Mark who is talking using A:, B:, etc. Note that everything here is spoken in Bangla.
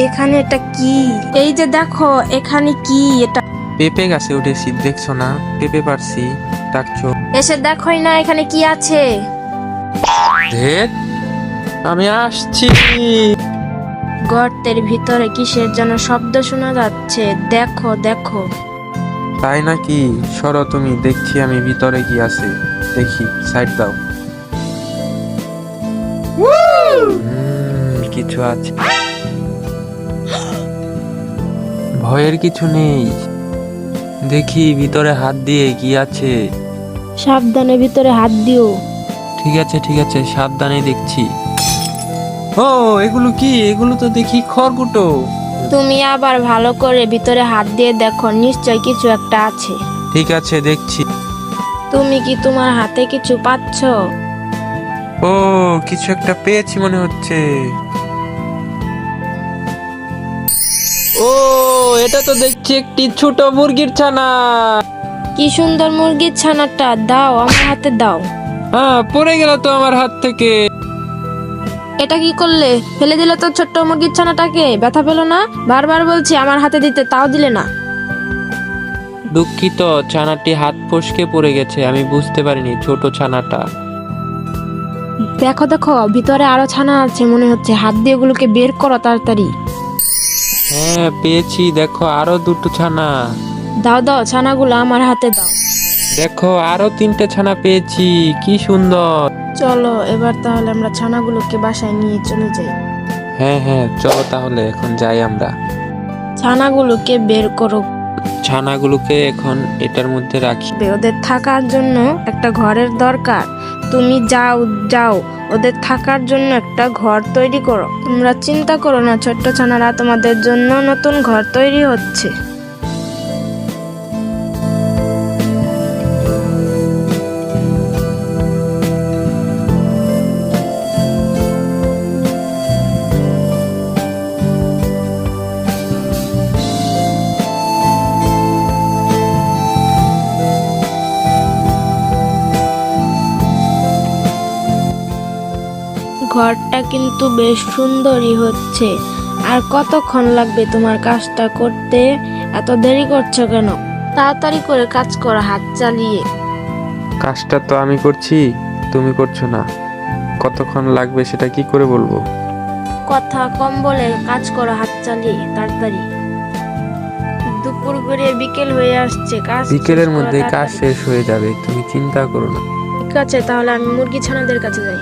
A: এখানে এটা কি? এই যে দেখো এখানে কি এটা?
B: পেঁপে গাছে উঠেছি, দেখছো না? পেঁপে পারছি, ডাকছো?
A: এসে দেখোই না এখানে কি আছে।
B: ধেৎ, আমি আসছি।
A: গর্তের ভিতরে কিসের যেন শব্দ শোনা যাচ্ছে, দেখো দেখো।
B: তাই নাকি? সরো তুমি, দেখছি আমি ভিতরে কি আছে। দেখি, সাইড দাও। কিছু আছে। ভয়ের কিছু নেই। দেখি ভিতরে হাত দিয়ে কি আছে।
A: সাবধানে ভিতরে হাত দিও।
B: ঠিক আছে ঠিক আছে, সাবধানে দেখছি। ও, এগুলো কি? এগুলো তো দেখি খড়কুটো।
A: তুমি আবার ভালো করে ভিতরে হাত দিয়ে দেখো, নিশ্চয় কিছু একটা আছে।
B: ঠিক আছে, দেখছি।
A: তুমি কি তোমার হাতে কিছু পাচ্ছ?
B: ও, কিছু একটা পেয়েছি মনে হচ্ছে। ও, এটা তো দেখছি একটি ছোট মুরগির ছানা।
A: কি সুন্দর মুরগির ছানাটা, দাও আমার হাতে দাও।
B: হ্যাঁ, পড়ে গেল তো আমার হাত থেকে।
A: এটা কি করলে? ফেলে দিলে তো ছোট্ট মুরগির ছানাটাকে, ব্যথা পেলো না? বারবার বলছি আমার হাতে দিতে, তাও দিলে না।
B: দুঃখিত, ছানাটি হাত ফসকে পড়ে গেছে, আমি বুঝতে পারিনি ছোট ছানাটা।
A: দেখো দেখো, ভিতরে আরো ছানা আছে মনে হচ্ছে, হাত দিয়ে ওগুলোকে বের করো তাড়াতাড়ি।
B: হ্যাঁ, পেয়েছি, দেখো আরো দুটো ছানা।
A: দাও দাও, ছানাগুলো আমার হাতে দাও।
B: দেখো আরো তিনটে ছানা পেয়েছি, কি সুন্দর।
A: চলো এবার তাহলে আমরা ছানাগুলোকে বাসায় নিয়ে চলে যাই।
B: হ্যাঁ হ্যাঁ, চলো তাহলে এখন যাই আমরা।
A: ছানাগুলোকে বের করো।
B: ছানাগুলোকে এখন এটার মধ্যে রাখি।
A: ওদের থাকার জন্য একটা ঘরের দরকার। তুমি যাও যাও, ওদের থাকার জন্য একটা ঘর তৈরি করো। তোমরা চিন্তা করো না ছোট্ট ছানারা, তোমাদের জন্য নতুন ঘর তৈরি হচ্ছে। ঘরটা কিন্তু বেশ সুন্দরই হচ্ছে। আর কতক্ষণ লাগবে তোমার কাজটা করতে? এত দেরি করছো কেন? তাড়াতাড়ি করে কাজ করো হাত চালিয়ে।
B: কাজটা তো আমি করছি, তুমি করছো না। কতক্ষণ লাগবে সেটা কি করে বলবো?
A: কথা কম বলে কাজ করো হাত চালিয়ে, তাড়াতাড়ি। দুপুর গড়িয়ে বিকেল হয়ে আসছে, কাজ
B: বিকেলের
A: শেষ করো
B: মধ্যে কাজ
A: তাড়াতাড়ি।
B: শেষ হয়ে যাবে, তুমি চিন্তা করো না।
A: ঠিক আছে, তাহলে আমি মুরগি ছানাদের কাছে যাই।